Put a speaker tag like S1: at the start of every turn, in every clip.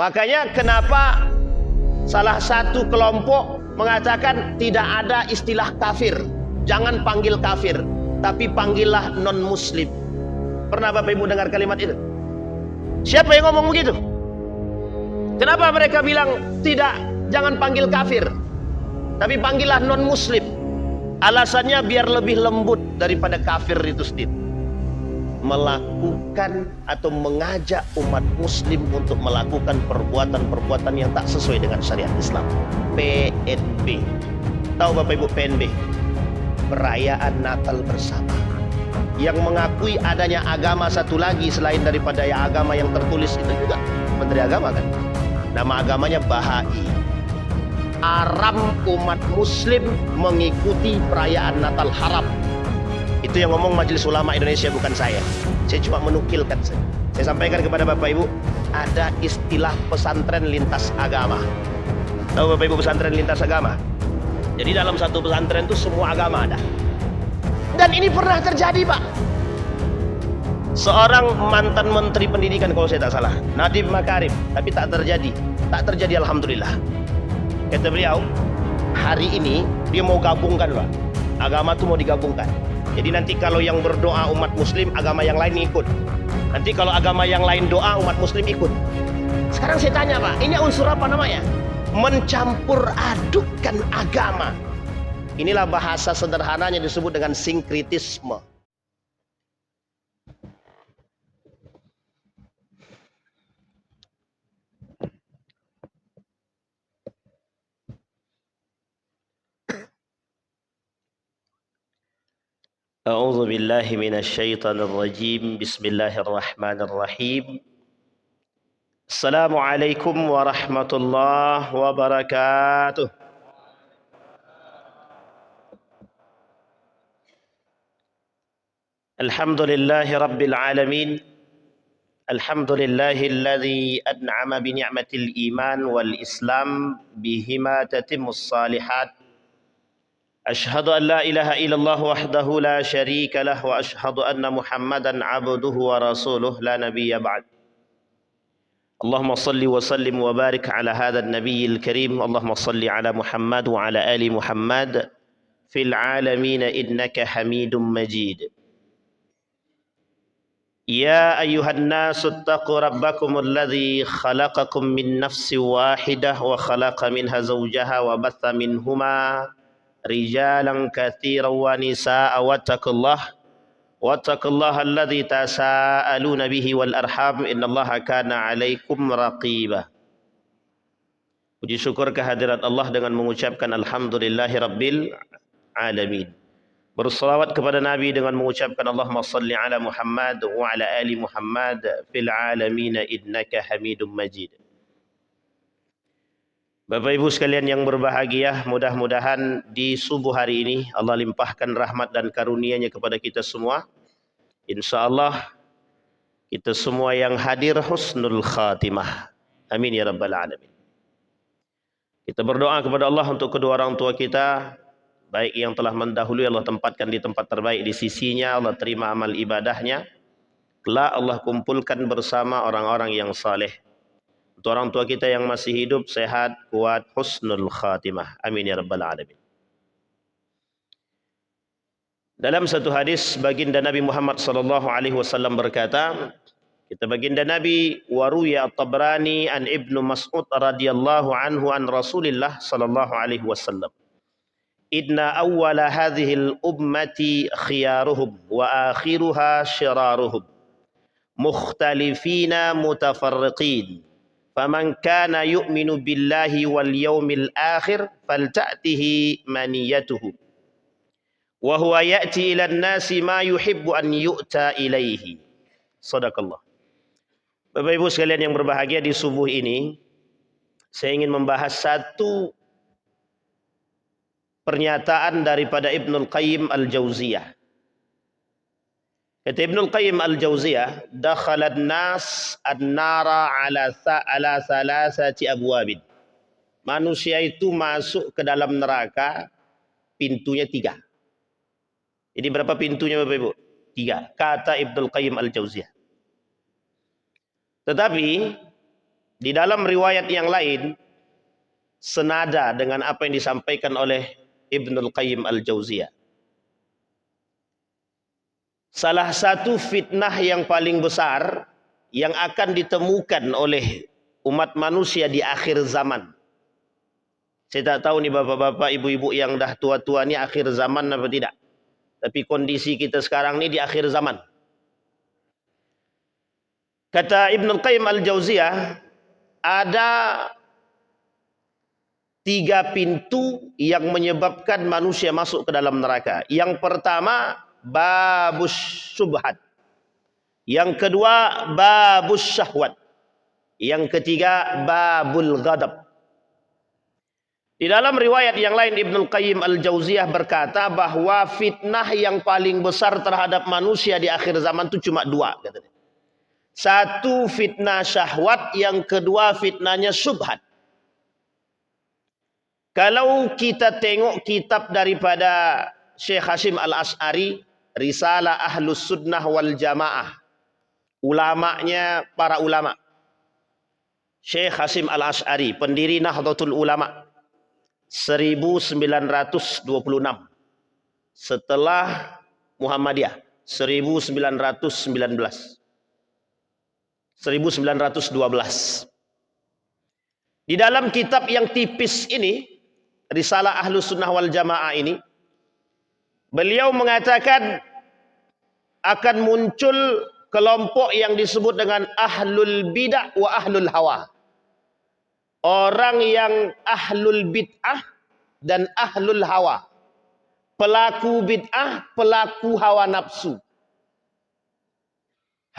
S1: Makanya kenapa salah satu kelompok mengatakan tidak ada istilah kafir. Jangan panggil kafir, tapi panggillah non-muslim. Pernah Bapak Ibu dengar kalimat itu? Siapa yang ngomong begitu? Kenapa mereka bilang tidak, jangan panggil kafir, tapi panggillah non-muslim? Alasannya biar lebih lembut daripada kafir itu sendiri. Melakukan atau mengajak umat muslim untuk melakukan perbuatan-perbuatan yang tak sesuai dengan syariat Islam. PNB. Tahu Bapak Ibu PNB? Perayaan Natal bersama. Yang mengakui adanya agama satu lagi selain daripada yang agama yang tertulis itu juga Menteri Agama kan. Nama agamanya Bahai. Haram umat muslim mengikuti perayaan Natal, haram. Itu yang ngomong Majelis Ulama Indonesia, bukan saya. Saya cuma menukilkan saja. Saya sampaikan kepada Bapak Ibu, ada istilah pesantren lintas agama. Tahu Bapak Ibu pesantren lintas agama? Jadi dalam satu pesantren itu semua agama ada. Dan ini pernah terjadi, Pak. Seorang mantan Menteri Pendidikan kalau saya tak salah, Nadiem Makarim, tapi tak terjadi. Tak terjadi, alhamdulillah. Kata beliau, hari ini dia mau gabungkan, Pak. Agama itu mau digabungkan. Jadi nanti kalau yang berdoa umat muslim, agama yang lain ikut. Nanti kalau agama yang lain doa, umat muslim ikut. Sekarang saya tanya Pak, ini unsur apa namanya? Mencampur adukkan agama. Inilah bahasa sederhananya disebut dengan sinkritisme. A'udzu billahi minasyaitonir rajim. Bismillahirrahmanirrahim. Assalamualaikum warahmatullahi wabarakatuh. Alhamdulillahi rabbil alamin. Alhamdulillahilladzi an'ama bi ni'matil iman wal islam bihima tatimmus salihat. أشهد أن لا إله إلا الله وحده لا شريك له وأشهد أن محمدا عبده ورسوله لا نبي بعد اللهم صل وسلم وبارك على هذا النبي الكريم اللهم صل على محمد وعلى آل محمد في العالمين إنك حميد مجيد يا أيها الناس اتقوا ربكم الذي خلقكم من نفس واحدة وخلق منها زوجها وبث منهما رجالا كثيرا ونساء واتقوا الله الذي تساءلون به والأرحام إن الله كان عليكم رقيبا. Puji syukur kehadirat Allah dengan mengucapkan alhamdulillahi rabbil alamin. Berselawat kepada Nabi dengan mengucapkan Allahumma salli ala Muhammad wa ala ali Muhammad fil alamin innaka Hamidum Majid. Bapak Ibu sekalian yang berbahagia, mudah-mudahan di subuh hari ini Allah limpahkan rahmat dan karunia-Nya kepada kita semua. Insya Allah kita semua yang hadir husnul khatimah. Amin ya rabbal alamin. Kita berdoa kepada Allah untuk kedua orang tua kita, baik yang telah mendahului Allah tempatkan di tempat terbaik di sisinya, Allah terima amal ibadahnya. Kelak Allah kumpulkan bersama orang-orang yang saleh. Untuk orang tua kita yang masih hidup, sehat, kuat, husnul khatimah. Amin ya rabbal alamin. Dalam satu hadis baginda Nabi Muhammad sallallahu alaihi wasallam berkata, kita baginda Nabi waruya at-Tabrani an Ibnu Mas'ud radhiyallahu anhu an Rasulillah sallallahu alaihi wasallam. Inna awwala hadhihi al-ummati khiyaruhum wa akhiruha syiraruhum. Mukhtalifina mutafarriqin. Faman kana yu'minu billahi wal yawmil akhir falta'tihi maniyatuhu wa huwa ya'ti ila an-nasi ma yuhibbu an yu'ta ilaihi. Shadaqallah. Bapak Ibu sekalian yang berbahagia, di subuh ini saya ingin membahas satu pernyataan daripada Ibnul Qayyim Al-Jauziyah. Kata Ibnul Qayyim Al-Jauziyah, dakhalan nas an-nara ala salasati abwabin. Manusia itu masuk ke dalam neraka pintunya 3. Jadi berapa pintunya Bapak Ibu? 3. Kata Ibnul Qayyim Al-Jauziyah. Tetapi Di dalam riwayat yang lain, senada dengan apa yang disampaikan oleh Ibnul Qayyim Al-Jauziyah. Salah satu fitnah yang paling besar yang akan ditemukan oleh umat manusia di akhir zaman. Saya tak tahu nih bapak-bapak, ibu-ibu yang dah tua-tua ni akhir zaman apa tidak. Tapi kondisi kita sekarang ni di akhir zaman. Kata Ibnul Qayyim Al-Jauziyah, ada 3 pintu yang menyebabkan manusia masuk ke dalam neraka. Yang pertama, babus subhat. Yang kedua, babus syahwat. Yang ketiga, babul ghadab. Di dalam riwayat yang lain, Ibnul Qayyim Al-Jauziyah berkata bahwa fitnah yang paling besar terhadap manusia di akhir zaman itu cuma 2, katanya. Satu fitnah syahwat, yang kedua fitnahnya subhat. Kalau kita tengok kitab daripada Syekh Hashim Al-Ash'ari, Risalah Ahlus Sunnah wal Jamaah, ulamanya para ulama, Syekh Hashim Al-Ash'ari, pendiri Nahdlatul Ulama, 1926 setelah Muhammadiyah, 1912. Di dalam kitab yang tipis ini, Risalah Ahlus Sunnah wal Jamaah ini, beliau mengatakan akan muncul kelompok yang disebut dengan ahlul bid'ah wa ahlul hawa. Orang yang ahlul bid'ah dan ahlul hawa. Pelaku bid'ah, pelaku hawa nafsu.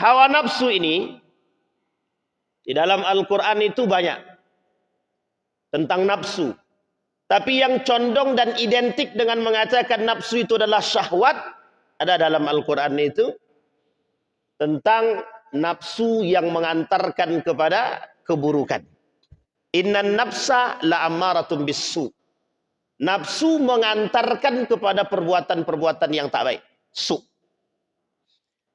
S1: Hawa nafsu ini di dalam Al-Quran itu banyak tentang nafsu. Tapi yang condong dan identik dengan mengatakan nafsu itu adalah syahwat, ada dalam Al-Quran itu tentang nafsu yang mengantarkan kepada keburukan. Innan nafsa la'ammaratun bisu. Nafsu mengantarkan kepada perbuatan-perbuatan yang tak baik. Su.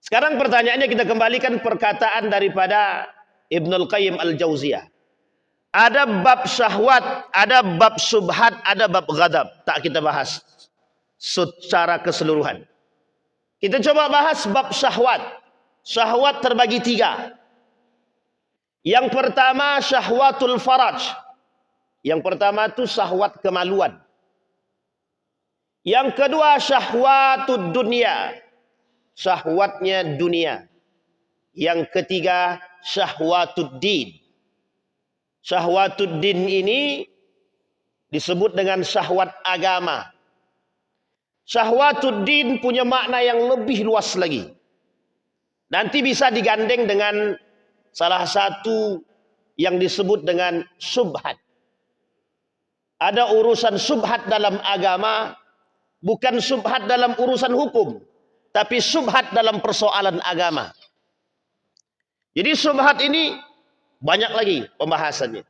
S1: Sekarang pertanyaannya, kita kembalikan perkataan daripada Ibnul Qayyim Al-Jauziyah. Ada bab syahwat, ada bab subhat, ada bab ghadab. Tak kita bahas secara keseluruhan. Kita coba bahas bab syahwat. Syahwat terbagi 3. Yang pertama syahwatul faraj. Yang pertama itu syahwat kemaluan. Yang kedua syahwatud dunia. Syahwatnya dunia. Yang ketiga syahwatud din. Syahwatud din ini disebut dengan syahwat agama. Syahwatud din punya makna yang lebih luas lagi. Nanti bisa digandeng dengan salah satu yang disebut dengan subhat. Ada urusan subhat dalam agama, bukan subhat dalam urusan hukum, tapi subhat dalam persoalan agama. Jadi subhat ini banyak lagi pembahasannya.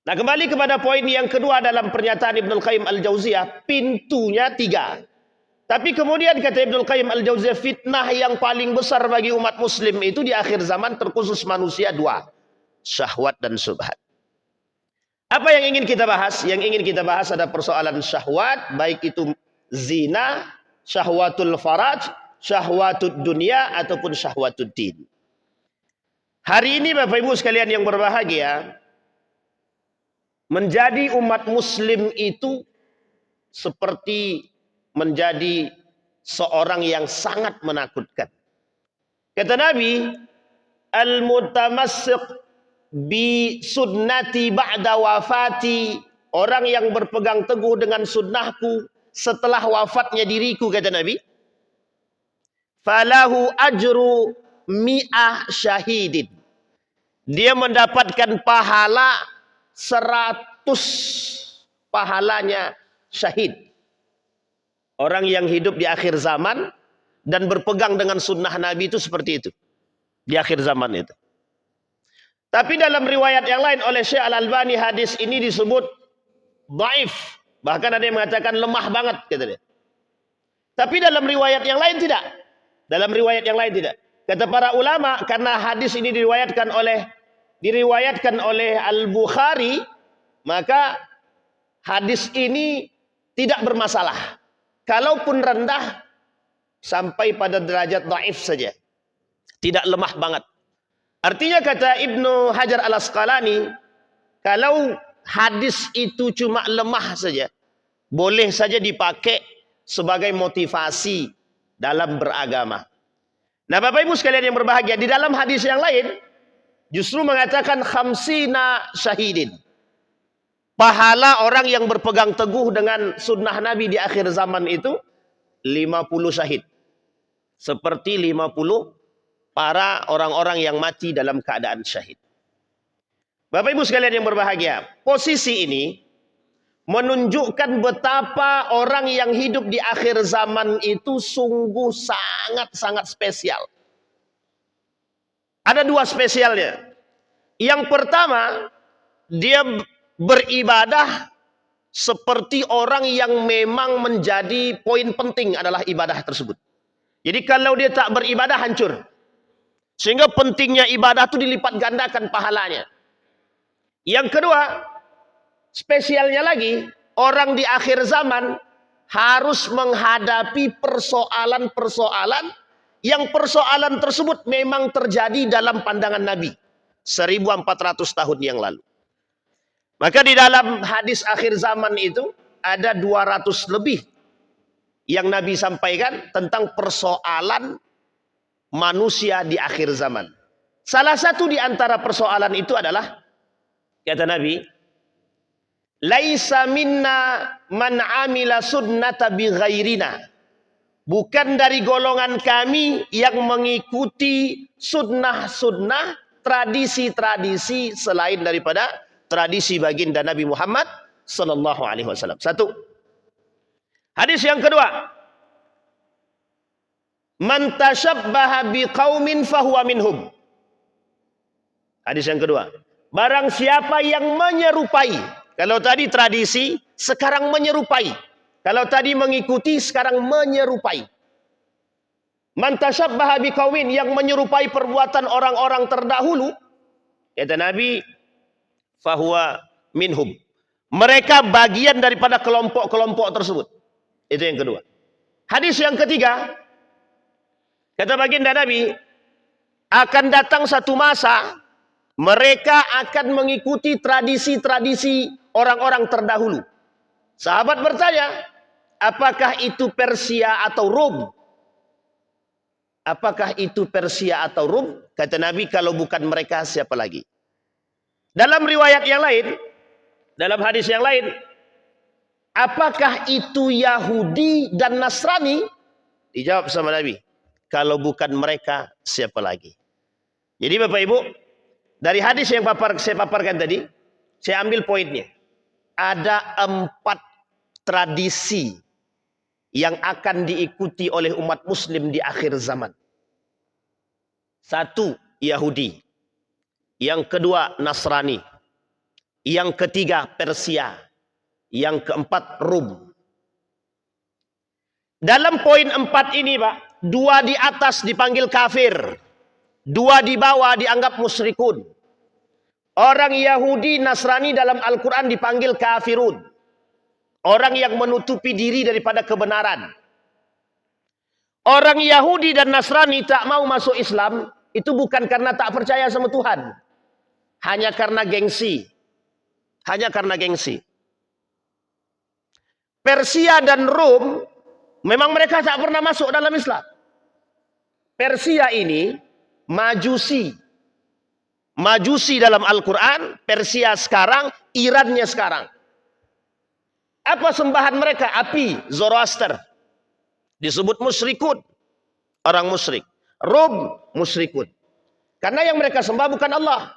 S1: Nah, kembali kepada poin yang kedua dalam pernyataan Ibnul Qayyim Al-Jauziyah, pintunya 3. Tapi kemudian kata Ibnul Qayyim Al-Jauziyah, fitnah yang paling besar bagi umat muslim itu di akhir zaman terkhusus manusia 2. Syahwat dan subhat. Apa yang ingin kita bahas? Yang ingin kita bahas ada persoalan syahwat, baik itu zina, syahwatul faraj, syahwatud dunia, ataupun syahwatud din. Hari ini Bapak Ibu sekalian yang berbahagia, menjadi umat muslim itu seperti menjadi seorang yang sangat menakutkan. Kata Nabi, al-mutamassiq bi sunnati ba'da wafati, orang yang berpegang teguh dengan sunnahku setelah wafatnya diriku, kata Nabi, falahu ajru mi'ah syahidin. Dia mendapatkan pahala 100 pahalanya syahid. Orang yang hidup di akhir zaman dan berpegang dengan sunnah Nabi itu seperti itu. Di akhir zaman itu. Tapi dalam riwayat yang lain oleh Syekh Al-Albani, hadis ini disebut dhaif. Bahkan ada yang mengatakan lemah banget, kata dia. Tapi dalam riwayat yang lain tidak. Dalam riwayat yang lain tidak. Kata para ulama, karena hadis ini diriwayatkan oleh diriwayatkan oleh Al-Bukhari, maka hadis ini tidak bermasalah. Kalaupun rendah sampai pada derajat dhaif saja. Tidak lemah banget. Artinya kata Ibnu Hajar Al-Asqalani, kalau hadis itu cuma lemah saja, boleh saja dipakai sebagai motivasi dalam beragama. Nah, Bapak Ibu sekalian yang berbahagia, di dalam hadis yang lain justru mengatakan khamsina syahidin. Pahala orang yang berpegang teguh dengan sunnah Nabi di akhir zaman itu 50 syahid. Seperti 50 para orang-orang yang mati dalam keadaan syahid. Bapak Ibu sekalian yang berbahagia, posisi ini menunjukkan betapa orang yang hidup di akhir zaman itu sungguh sangat-sangat spesial. Ada dua spesialnya. Yang pertama, dia beribadah seperti orang yang memang menjadi poin penting adalah ibadah tersebut. Jadi kalau dia tak beribadah, hancur. Sehingga pentingnya ibadah itu dilipat gandakan pahalanya. Yang kedua, spesialnya lagi, orang di akhir zaman harus menghadapi persoalan-persoalan yang persoalan tersebut memang terjadi dalam pandangan Nabi 1400 tahun yang lalu. Maka di dalam hadis akhir zaman itu ada 200 lebih yang Nabi sampaikan tentang persoalan manusia di akhir zaman. Salah satu di antara persoalan itu adalah, kata Nabi, laisa minna man amila sunnata bi ghairina. Bukan dari golongan kami yang mengikuti sunnah-sunnah, tradisi-tradisi selain daripada tradisi baginda Nabi Muhammad sallallahu alaihi wasallam. Satu. Hadis yang kedua, man tashabbaha biqaumin fahuwa minhum. Hadis yang kedua, barang siapa yang menyerupai. Kalau tadi tradisi, sekarang menyerupai. Kalau tadi mengikuti, sekarang menyerupai. Man tashabbaha biqaumin, yang menyerupai perbuatan orang-orang terdahulu, kata Nabi, fahuwa minhum. Mereka bagian daripada kelompok-kelompok tersebut. Itu yang kedua. Hadis yang ketiga, kata baginda Nabi, akan datang satu masa mereka akan mengikuti tradisi-tradisi orang-orang terdahulu. Sahabat bertanya, apakah itu Persia atau Rom? Apakah itu Persia atau Rom? Kata Nabi, kalau bukan mereka siapa lagi? Dalam riwayat yang lain, dalam hadis yang lain, apakah itu Yahudi dan Nasrani? Dijawab sama Nabi, kalau bukan mereka, siapa lagi? Jadi Bapak Ibu, dari hadis yang saya paparkan tadi, saya ambil poinnya. Ada 4 tradisi yang akan diikuti oleh umat muslim di akhir zaman. 1, Yahudi. Yang kedua, Nasrani. Yang ketiga, Persia. Yang keempat, Rum. Dalam poin 4 ini, Pak, 2 di atas dipanggil kafir, 2 di bawah dianggap musyrikun. Orang Yahudi, Nasrani dalam Al-Quran dipanggil kafirun. Orang yang menutupi diri daripada kebenaran. Orang Yahudi dan Nasrani tak mau masuk Islam, itu bukan karena tak percaya sama Tuhan. Hanya karena gengsi. Hanya karena gengsi. Persia dan Rom, memang mereka tak pernah masuk dalam Islam. Persia ini Majusi. Majusi dalam Al-Quran, Persia sekarang, Irannya sekarang. Apa sembahan mereka? Api, Zoroaster. Disebut musyrikun. Orang musyrik. Rom, musyrikun. Karena yang mereka sembah bukan Allah.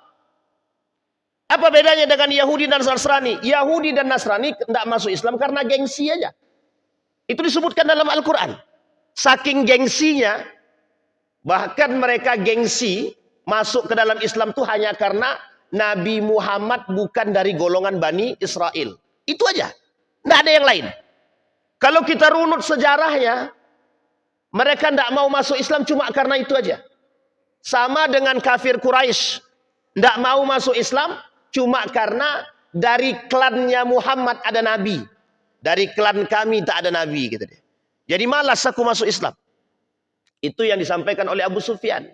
S1: Apa bedanya dengan Yahudi dan Nasrani? Yahudi dan Nasrani tidak masuk Islam karena gengsi aja. Itu disebutkan dalam Al-Quran. Saking gengsinya, bahkan mereka gengsi masuk ke dalam Islam itu hanya karena Nabi Muhammad bukan dari golongan Bani Israel. Itu aja. Tidak ada yang lain. Kalau kita runut sejarahnya, mereka tidak mau masuk Islam cuma karena itu aja. Sama dengan kafir Quraisy. Tidak mau masuk Islam cuma karena dari klannya Muhammad ada nabi. Dari klan kami tak ada nabi, gitu dia. Jadi malas aku masuk Islam. Itu yang disampaikan oleh Abu Sufyan.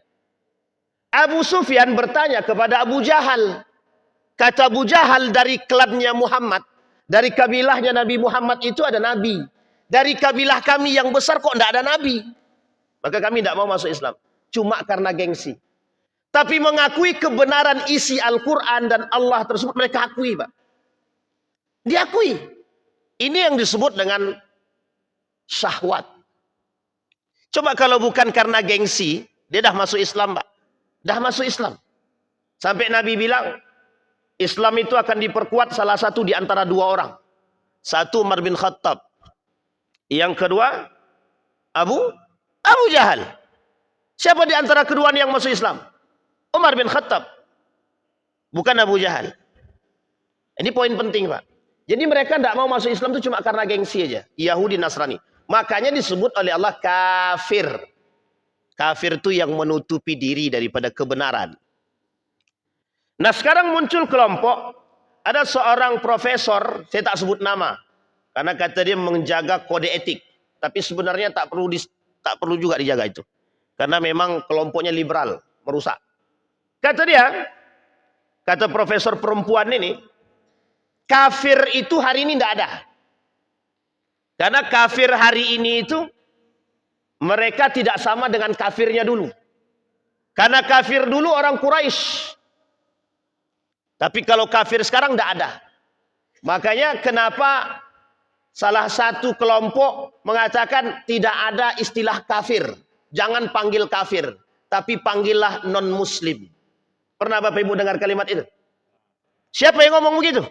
S1: Abu Sufyan bertanya kepada Abu Jahal. Kata Abu Jahal, dari klannya Muhammad, dari kabilahnya Nabi Muhammad itu ada nabi. Dari kabilah kami yang besar kok tidak ada nabi. Maka kami tidak mau masuk Islam. Cuma karena gengsi. Tapi mengakui kebenaran isi Al-Quran dan Allah tersebut mereka akui, Pak. Diakui. Ini yang disebut dengan syahwat. Coba kalau bukan karena gengsi, dia dah masuk Islam, Pak. Dah masuk Islam. Sampai Nabi bilang, Islam itu akan diperkuat salah satu di antara dua orang. Satu Umar bin Khattab. Yang kedua, Abu Jahal. Siapa di antara kedua yang masuk Islam? Umar bin Khattab. Bukan Abu Jahal. Ini poin penting, Pak. Jadi mereka tidak mau masuk Islam itu cuma karena gengsi aja. Yahudi, Nasrani. Makanya disebut oleh Allah kafir. Kafir itu yang menutupi diri daripada kebenaran. Nah sekarang muncul kelompok. Ada seorang profesor, saya tak sebut nama. Karena kata dia menjaga kode etik. Tapi sebenarnya tak perlu juga dijaga itu. Karena memang kelompoknya liberal, merusak. Kata dia, kata profesor perempuan ini, kafir itu hari ini tidak ada. Karena kafir hari ini itu, mereka tidak sama dengan kafirnya dulu. Karena kafir dulu orang Quraisy. Tapi kalau kafir sekarang tidak ada. Makanya kenapa salah satu kelompok mengatakan tidak ada istilah kafir. Jangan panggil kafir. Tapi panggillah non-muslim. Pernah Bapak Ibu dengar kalimat itu? Siapa yang ngomong begitu?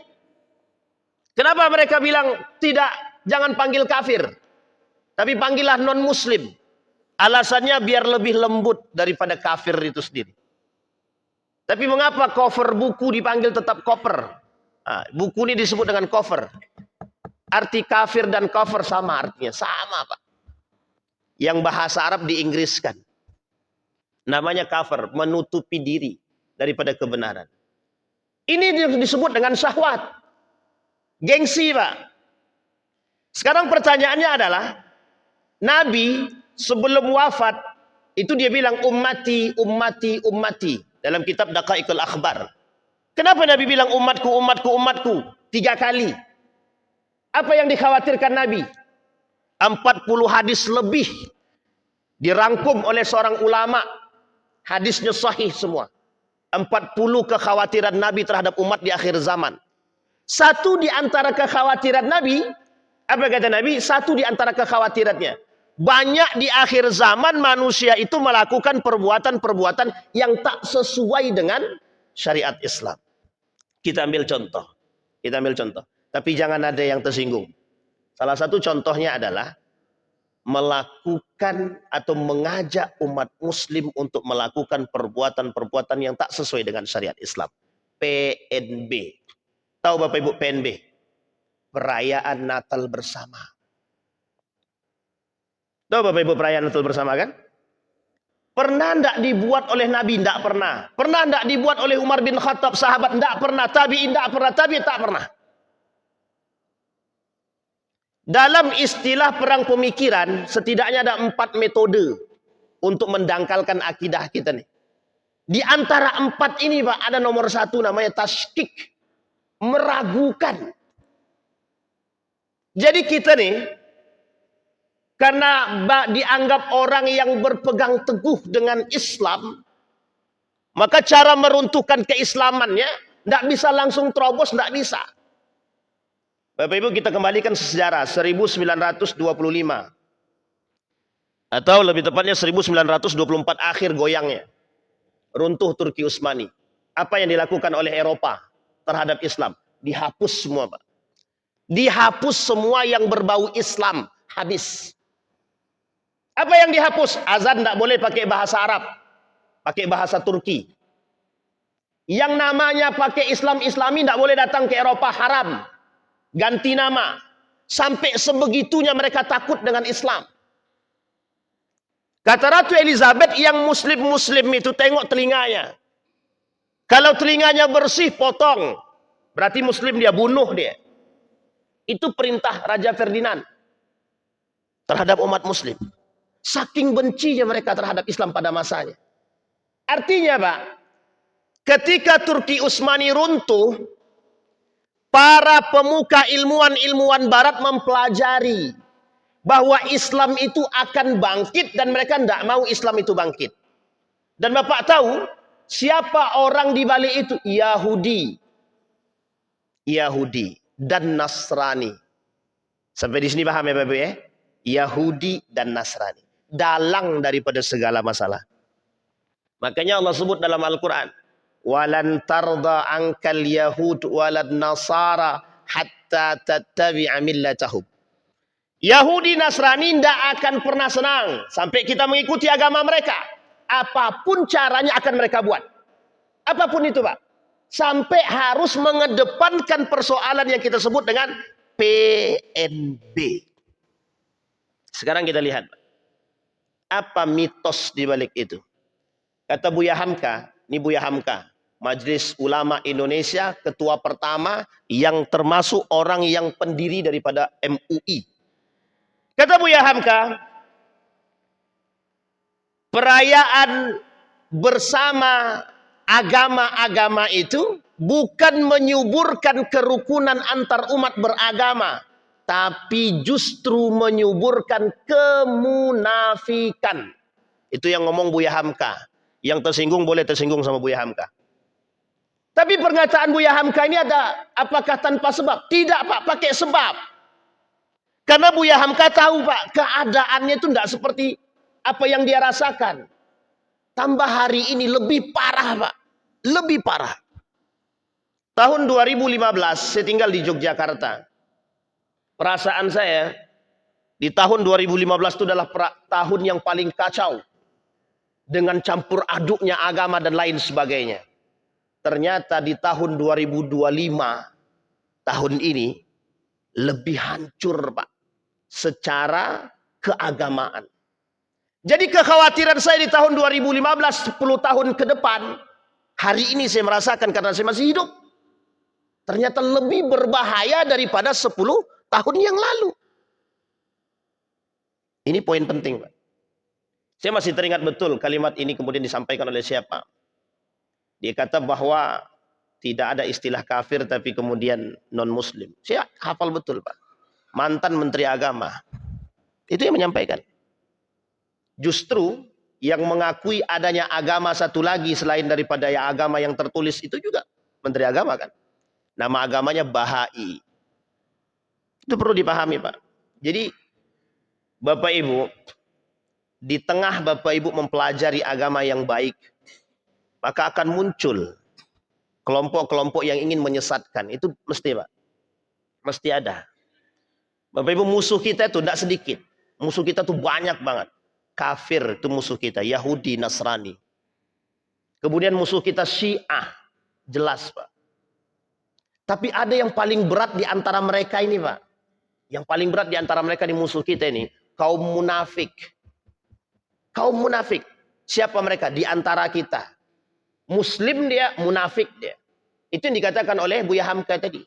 S1: Kenapa mereka bilang tidak, jangan panggil kafir. Tapi panggillah non-muslim. Alasannya biar lebih lembut daripada kafir itu sendiri. Tapi mengapa cover buku dipanggil tetap koper? Nah, buku ini disebut dengan cover. Arti kafir dan cover sama artinya. Sama, Pak. Yang bahasa Arab diinggriskan. Namanya cover, menutupi diri daripada kebenaran. Ini disebut dengan syahwat. Gengsi, Pak. Sekarang pertanyaannya adalah, Nabi sebelum wafat, itu dia bilang ummati, ummati, ummati. Dalam kitab Daqaiqul Akhbar. Kenapa Nabi bilang umatku, umatku, umatku? 3 kali. Apa yang dikhawatirkan Nabi? 40 hadis lebih. Dirangkum oleh seorang ulama. Hadisnya sahih semua. 40 kekhawatiran Nabi terhadap umat di akhir zaman. Satu di antara kekhawatiran Nabi, apa kata Nabi? Satu di antara kekhawatirannya. Banyak di akhir zaman manusia itu melakukan perbuatan-perbuatan yang tak sesuai dengan syariat Islam. Kita ambil contoh. Tapi jangan ada yang tersinggung. Salah satu contohnya adalah melakukan atau mengajak umat muslim untuk melakukan perbuatan-perbuatan yang tak sesuai dengan syariat Islam. PNB. Tahu Bapak Ibu PNB? Perayaan Natal bersama. Tahu Bapak Ibu perayaan Natal bersama kan? Pernah tidak dibuat oleh Nabi? Tidak pernah. Pernah tidak dibuat oleh Umar bin Khattab sahabat? Tidak pernah. Tabi'in tidak pernah. Tabi'in tak pernah. Dalam istilah perang pemikiran, setidaknya ada 4 metode untuk mendangkalkan akidah kita nih. Di antara 4 ini Pak, ada nomor 1 namanya tashkik. Meragukan. Jadi kita nih, karena dianggap orang yang berpegang teguh dengan Islam, maka cara meruntuhkan keislamannya tidak bisa langsung terobos, tidak bisa. Bapak Ibu kita kembalikan sejarah 1925. Atau lebih tepatnya 1924 akhir goyangnya. Runtuh Turki Utsmani. Apa yang dilakukan oleh Eropa terhadap Islam? Dihapus semua, Pak. Dihapus semua yang berbau Islam. Habis. Apa yang dihapus? Azan tidak boleh pakai bahasa Arab. Pakai bahasa Turki. Yang namanya pakai Islam-Islami tidak boleh datang ke Eropa, haram. Ganti nama. Sampai sebegitunya mereka takut dengan Islam. Kata Ratu Elizabeth, yang muslim-muslim itu tengok telinganya. Kalau telinganya bersih, potong. Berarti muslim dia, bunuh dia. Itu perintah Raja Ferdinand terhadap umat muslim. Saking bencinya mereka terhadap Islam pada masanya. Artinya Pak, ketika Turki Utsmani runtuh, para pemuka ilmuwan barat mempelajari bahwa Islam itu akan bangkit dan mereka tidak mau Islam itu bangkit. Dan Bapak tahu siapa orang di balik itu? Yahudi dan Nasrani. Sampai di sini paham ya Bapak ya? Yahudi dan Nasrani. Dalang daripada segala masalah. Makanya Allah sebut dalam Al-Quran. Walan tarda ankal yahud walad nasara hatta tattabi'a millatahum. Yahudi Nasrani tidak akan pernah senang sampai kita mengikuti agama mereka. Apapun caranya akan mereka buat. Apapun itu Pak. Sampai harus mengedepankan persoalan yang kita sebut dengan PNB. Sekarang kita lihat. Apa mitos di balik itu? Kata Buya Hamka, ini Buya Hamka, Majelis Ulama Indonesia, ketua pertama yang termasuk orang yang pendiri daripada MUI. Kata Buya Hamka, perayaan bersama agama-agama itu bukan menyuburkan kerukunan antar umat beragama, tapi justru menyuburkan kemunafikan. Itu yang ngomong Buya Hamka. Yang tersinggung boleh tersinggung sama Buya Hamka. Tapi pernyataan Buya Hamka ini ada apakah tanpa sebab? Tidak Pak, pakai sebab. Karena Buya Hamka tahu Pak, keadaannya itu tidak seperti apa yang dia rasakan. Tambah hari ini lebih parah Pak. Lebih parah. Tahun 2015 saya tinggal di Yogyakarta. Perasaan saya di tahun 2015 itu adalah tahun yang paling kacau. Dengan campur aduknya agama dan lain sebagainya. Ternyata di tahun 2025, tahun ini, lebih hancur Pak. Secara keagamaan. Jadi kekhawatiran saya di tahun 2015, 10 tahun ke depan, hari ini saya merasakan karena saya masih hidup. Ternyata lebih berbahaya daripada 10 tahun yang lalu. Ini poin penting Pak. Saya masih teringat betul kalimat ini kemudian disampaikan oleh siapa. Dia kata bahwa tidak ada istilah kafir tapi kemudian non-muslim. Saya hafal betul Pak. Mantan Menteri Agama. Itu yang menyampaikan. Justru yang mengakui adanya agama satu lagi selain daripada yang agama yang tertulis itu juga Menteri Agama kan. Nama agamanya Bahai. Itu perlu dipahami Pak. Jadi Bapak Ibu, di tengah Bapak Ibu mempelajari agama yang baik, maka akan muncul kelompok-kelompok yang ingin menyesatkan. Itu mesti Pak. Mesti ada. Bapak Ibu, musuh kita itu tidak sedikit. Musuh kita itu banyak banget. Kafir itu musuh kita. Yahudi, Nasrani. Kemudian musuh kita Syiah. Jelas Pak. Tapi ada yang paling berat di antara mereka ini Pak. Yang paling berat di antara mereka di musuh kita ini. Kaum munafik. Kaum munafik. Siapa mereka? Di antara kita. Muslim dia, munafik dia. Itu yang dikatakan oleh Buya Hamka tadi.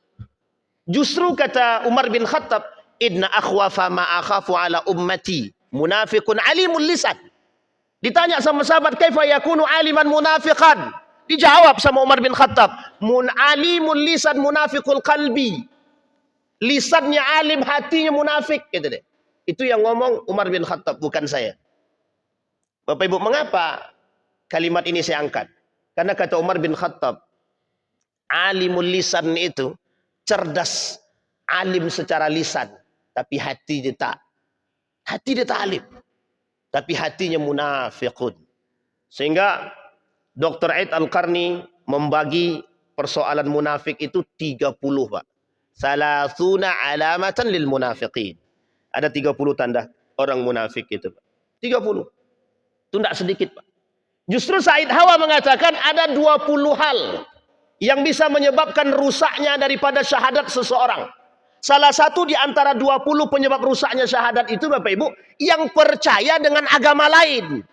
S1: Justru kata Umar bin Khattab, inna akhwafa ma akhafu ala ummati munafiqun alimul lisan. Ditanya sama sahabat, kaifa yakunu aliman munafiqan? Dijawab sama Umar bin Khattab, alimul lisan munafiqul qalbi. Lisannya alim, hatinya munafik, gitu deh. Itu yang ngomong Umar bin Khattab, bukan saya. Bapak Ibu, mengapa kalimat ini saya angkat? Karena kata Umar bin Khattab, alimul lisan itu cerdas, alim secara lisan, tapi hati dia tak. Hati dia tak alim, tapi hatinya munafiqun. Sehingga Dr. Aid Al-Qarni membagi persoalan munafik itu 30 Pak. Salasuna alamatan lil munafiqin. Ada 30 tanda orang munafik itu Pak. 30. Itu tidak sedikit Pak. Justru Said Hawa mengatakan ada 20 hal yang bisa menyebabkan rusaknya daripada syahadat seseorang. Salah satu di antara 20 penyebab rusaknya syahadat itu Bapak Ibu, yang percaya dengan agama lain.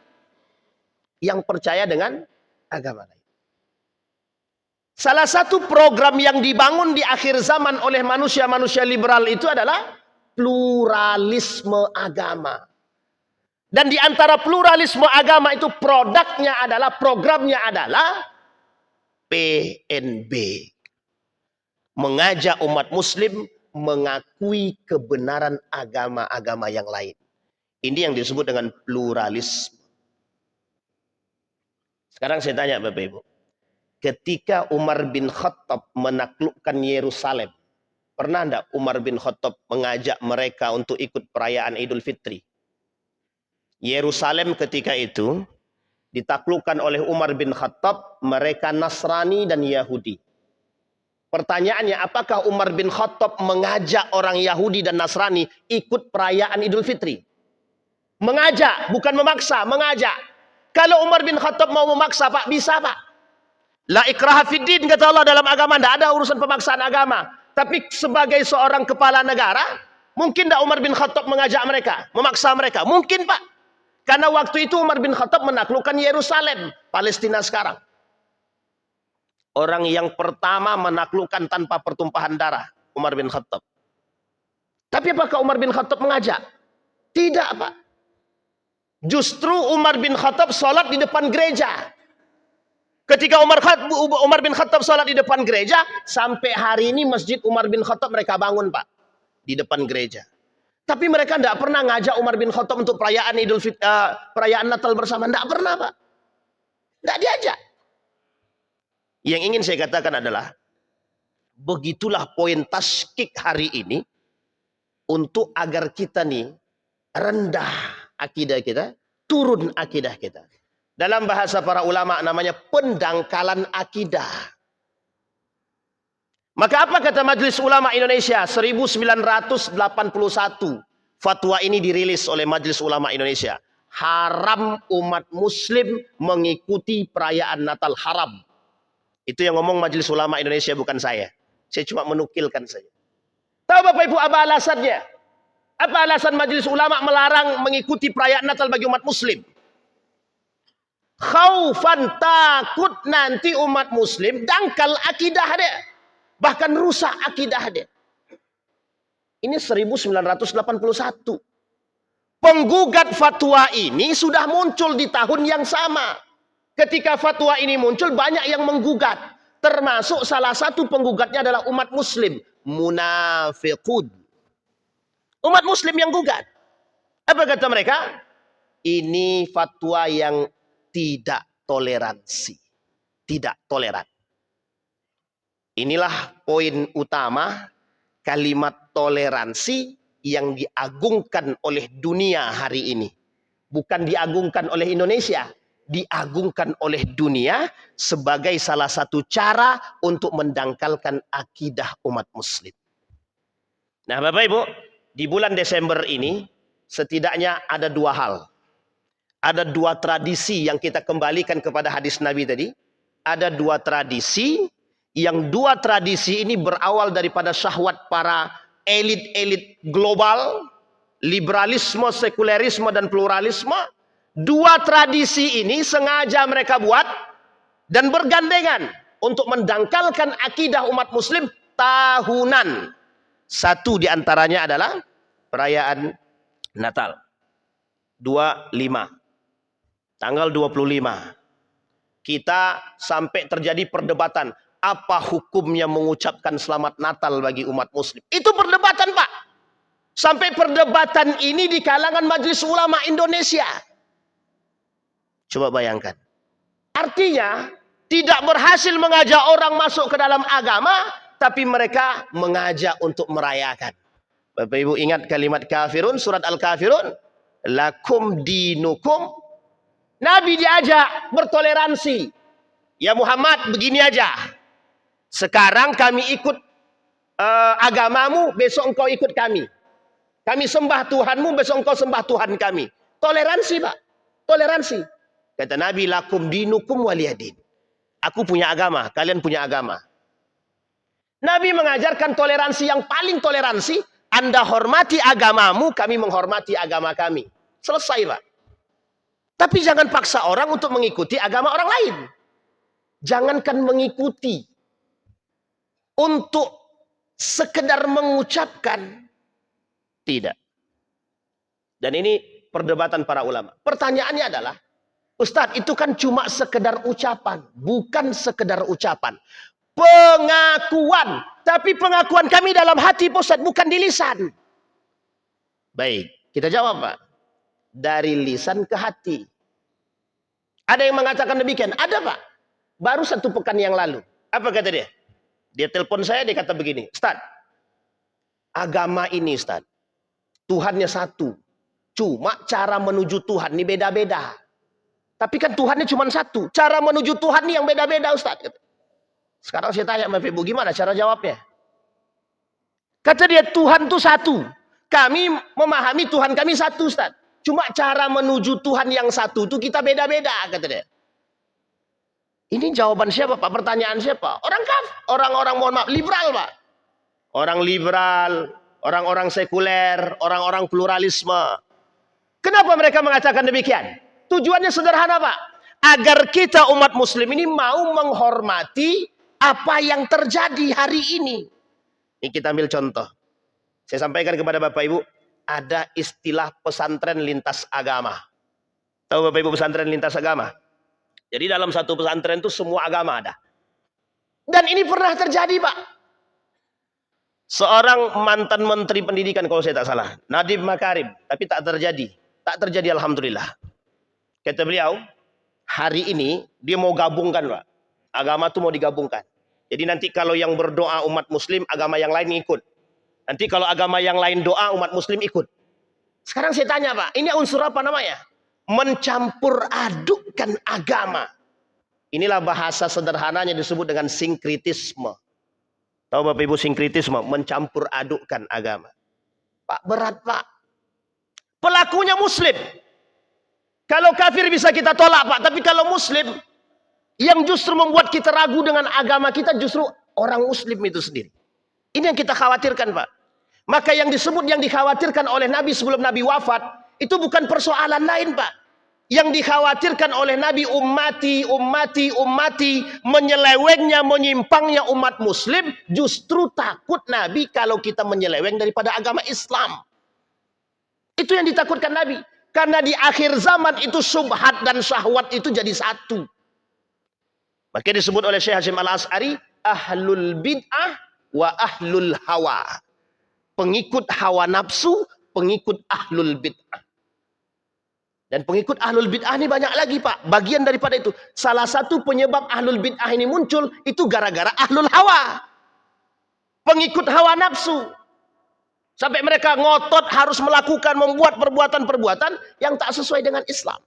S1: Yang percaya dengan agama lain. Salah satu program yang dibangun di akhir zaman oleh manusia-manusia liberal itu adalah pluralisme agama. Dan di antara pluralisme agama itu produknya adalah, programnya adalah PNB. Mengajak umat muslim mengakui kebenaran agama-agama yang lain. Ini yang disebut dengan pluralisme. Sekarang saya tanya Bapak Ibu. Ketika Umar bin Khattab menaklukkan Yerusalem, pernah enggak Umar bin Khattab mengajak mereka untuk ikut perayaan Idul Fitri? Yerusalem ketika itu ditaklukkan oleh Umar bin Khattab, mereka Nasrani dan Yahudi. Pertanyaannya, apakah Umar bin Khattab mengajak orang Yahudi dan Nasrani ikut perayaan Idul Fitri? Mengajak, bukan memaksa, mengajak. Kalau Umar bin Khattab mau memaksa, Pak, bisa, Pak. La ikraha fiddin, kata Allah dalam agama, tidak ada urusan pemaksaan agama. Tapi sebagai seorang kepala negara, mungkin tidak Umar bin Khattab mengajak mereka, memaksa mereka? Mungkin, Pak. Karena waktu itu Umar bin Khattab menaklukkan Yerusalem, Palestina sekarang. Orang yang pertama menaklukkan tanpa pertumpahan darah, Umar bin Khattab. Tapi apakah Umar bin Khattab mengajak? Tidak, Pak. Justru Umar bin Khattab sholat di depan gereja. Ketika Umar bin Khattab sholat di depan gereja, sampai hari ini Masjid Umar bin Khattab mereka bangun, Pak. Di depan gereja. Tapi mereka tidak pernah ngajak Umar bin Khattab untuk perayaan perayaan Natal bersama. Tidak pernah, Pak. Tidak diajak. Yang ingin saya katakan adalah, begitulah poin taskik hari ini, untuk agar kita nih rendah akidah kita, turun akidah kita. Dalam bahasa para ulama namanya pendangkalan akidah. Maka apa kata Majelis Ulama Indonesia 1981? Fatwa ini dirilis oleh Majelis Ulama Indonesia. Haram umat muslim mengikuti perayaan Natal, haram. Itu yang ngomong Majelis Ulama Indonesia, bukan saya. Saya cuma menukilkan saja. Tahu Bapak Ibu apa alasannya? Apa alasan Majelis Ulama melarang mengikuti perayaan Natal bagi umat muslim? Khaufan, takut nanti umat muslim dangkal akidah dia. Bahkan rusak akidah dia. Ini 1981. Penggugat fatwa ini sudah muncul di tahun yang sama. Ketika fatwa ini muncul, banyak yang menggugat. Termasuk salah satu penggugatnya adalah umat muslim. Munafiqun. Umat muslim yang gugat. Apa kata mereka? Ini fatwa yang tidak toleransi. Tidak toleran. Inilah poin utama kalimat toleransi yang diagungkan oleh dunia hari ini. Bukan diagungkan oleh Indonesia, diagungkan oleh dunia sebagai salah satu cara untuk mendangkalkan akidah umat muslim. Nah Bapak Ibu, di bulan Desember ini setidaknya ada dua hal. Ada dua tradisi yang kita kembalikan kepada hadis Nabi tadi. Ada dua tradisi, yang dua tradisi ini berawal daripada syahwat para elit-elit global, liberalisme, sekulerisme, dan pluralisme. Dua tradisi ini sengaja mereka buat dan bergandengan untuk mendangkalkan akidah umat muslim tahunan. Satu diantaranya adalah perayaan Natal. 25. Tanggal 25. Kita sampai terjadi perdebatan. Apa hukumnya mengucapkan selamat Natal bagi umat muslim? Itu perdebatan, Pak. Sampai perdebatan ini di kalangan Majelis Ulama Indonesia. Coba bayangkan. Artinya, tidak berhasil mengajak orang masuk ke dalam agama, tapi mereka mengajak untuk merayakan. Bapak Ibu ingat kalimat kafirun, surat Al-Kafirun? Lakum dinukum. Nabi diajak bertoleransi. Ya Muhammad, begini aja. Sekarang kami ikut agamamu, besok engkau ikut kami. Kami sembah Tuhanmu, besok engkau sembah Tuhan kami. Toleransi, Pak. Toleransi. Kata Nabi, lakum dinukum waliyadin. Aku punya agama, kalian punya agama. Nabi mengajarkan toleransi yang paling toleransi. Anda hormati agamamu, kami menghormati agama kami. Selesai, Pak. Tapi jangan paksa orang untuk mengikuti agama orang lain. Jangankan mengikuti. untuk sekedar mengucapkan? Tidak. Dan ini perdebatan para ulama. Pertanyaannya adalah, Ustadz, itu kan cuma sekedar ucapan, bukan sekedar ucapan. Pengakuan. Tapi pengakuan kami dalam hati, Ustadz, bukan di lisan. Baik, kita jawab, Pak. Dari lisan ke hati. Ada yang mengatakan demikian? Ada, Pak. Baru 1 pekan yang lalu. Apa kata dia? Dia telepon saya, dia kata begini, Ustadz, agama ini, Ustadz, Tuhannya satu. Cuma cara menuju Tuhan ini beda-beda. Tapi kan Tuhannya cuma satu. Cara menuju Tuhan ini yang beda-beda, Ustadz. Sekarang saya tanya sama Ibu, gimana cara jawabnya? Kata dia, Tuhan itu satu. Kami memahami Tuhan kami satu, Ustadz. Cuma cara menuju Tuhan yang satu itu kita beda-beda, kata dia. Ini jawaban siapa, Pak? Pertanyaan siapa? Orang-orang, mohon maaf, liberal, Pak. Orang liberal, orang-orang sekuler, orang-orang pluralisme. Kenapa mereka mengatakan demikian? Tujuannya sederhana, Pak. Agar kita umat muslim ini mau menghormati apa yang terjadi hari ini. Ini kita ambil contoh. Saya sampaikan kepada Bapak Ibu, ada istilah pesantren lintas agama. Tahu Bapak Ibu pesantren lintas agama? Jadi dalam satu pesantren itu semua agama ada. Dan ini pernah terjadi, Pak. Seorang mantan menteri pendidikan kalau saya tak salah, Nadiem Makarim, tapi tak terjadi. Tak terjadi, alhamdulillah. Kata beliau, hari ini dia mau gabungkan, Pak. Agama itu mau digabungkan. Jadi nanti kalau yang berdoa umat muslim, agama yang lain ikut. Nanti kalau agama yang lain doa, umat muslim ikut. Sekarang saya tanya, Pak, ini unsur apa namanya? Mencampur adukkan agama. Inilah bahasa sederhananya disebut dengan sinkritisme. Tahu Bapak Ibu sinkritisme? Mencampur adukkan agama. Pak, berat, Pak. Pelakunya muslim. Kalau kafir bisa kita tolak, Pak. Tapi kalau muslim, yang justru membuat kita ragu dengan agama kita justru orang muslim itu sendiri. Ini yang kita khawatirkan, Pak. Maka yang disebut, yang dikhawatirkan oleh Nabi sebelum Nabi wafat, itu bukan persoalan lain, Pak. Yang dikhawatirkan oleh Nabi, ummati, menyelewengnya, menyimpangnya umat muslim, justru takut Nabi kalau kita menyeleweng daripada agama Islam. Itu yang ditakutkan Nabi. Karena di akhir zaman itu subhat dan syahwat itu jadi satu. Maka disebut oleh Syekh Hasyim Al-Asy'ari, ahlul bid'ah wa ahlul hawa. Pengikut hawa nafsu, pengikut ahlul bid'ah. Dan pengikut ahlul bid'ah ini banyak lagi, Pak. Bagian daripada itu. Salah satu penyebab ahlul bid'ah ini muncul, itu gara-gara ahlul hawa. Pengikut hawa nafsu. Sampai mereka ngotot harus melakukan, membuat perbuatan-perbuatan yang tak sesuai dengan Islam.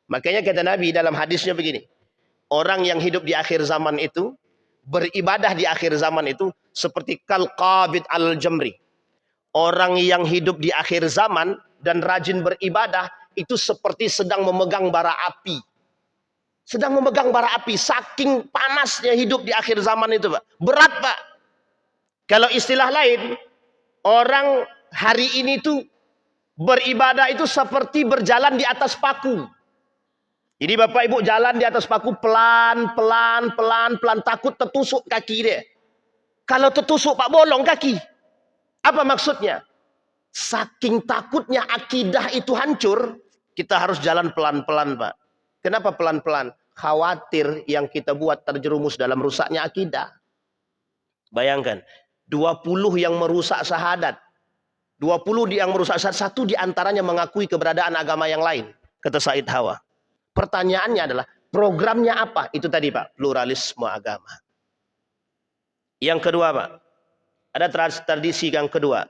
S1: Makanya kata Nabi dalam hadisnya begini. Orang yang hidup di akhir zaman itu, beribadah di akhir zaman itu, seperti kal-qabid al-jamri. Orang yang hidup di akhir zaman dan rajin beribadah, itu seperti sedang memegang bara api. Sedang memegang bara api, saking panasnya hidup di akhir zaman itu, Pak. Berat, Pak. Kalau istilah lain, orang hari ini tuh beribadah itu seperti berjalan di atas paku. Jadi Bapak Ibu jalan di atas paku pelan, takut tertusuk kaki dia. Kalau tertusuk, Pak, bolong kaki. Apa maksudnya? Saking takutnya akidah itu hancur, kita harus jalan pelan-pelan, Pak. Kenapa pelan-pelan? Khawatir yang kita buat terjerumus dalam rusaknya akidah. Bayangkan, 20 yang merusak syahadat. 20 yang merusak syahadat, satu diantaranya mengakui keberadaan agama yang lain. Kata Said Hawa. Pertanyaannya adalah, programnya apa? Itu tadi, Pak, pluralisme agama. Yang kedua, Pak, ada tradisi yang kedua.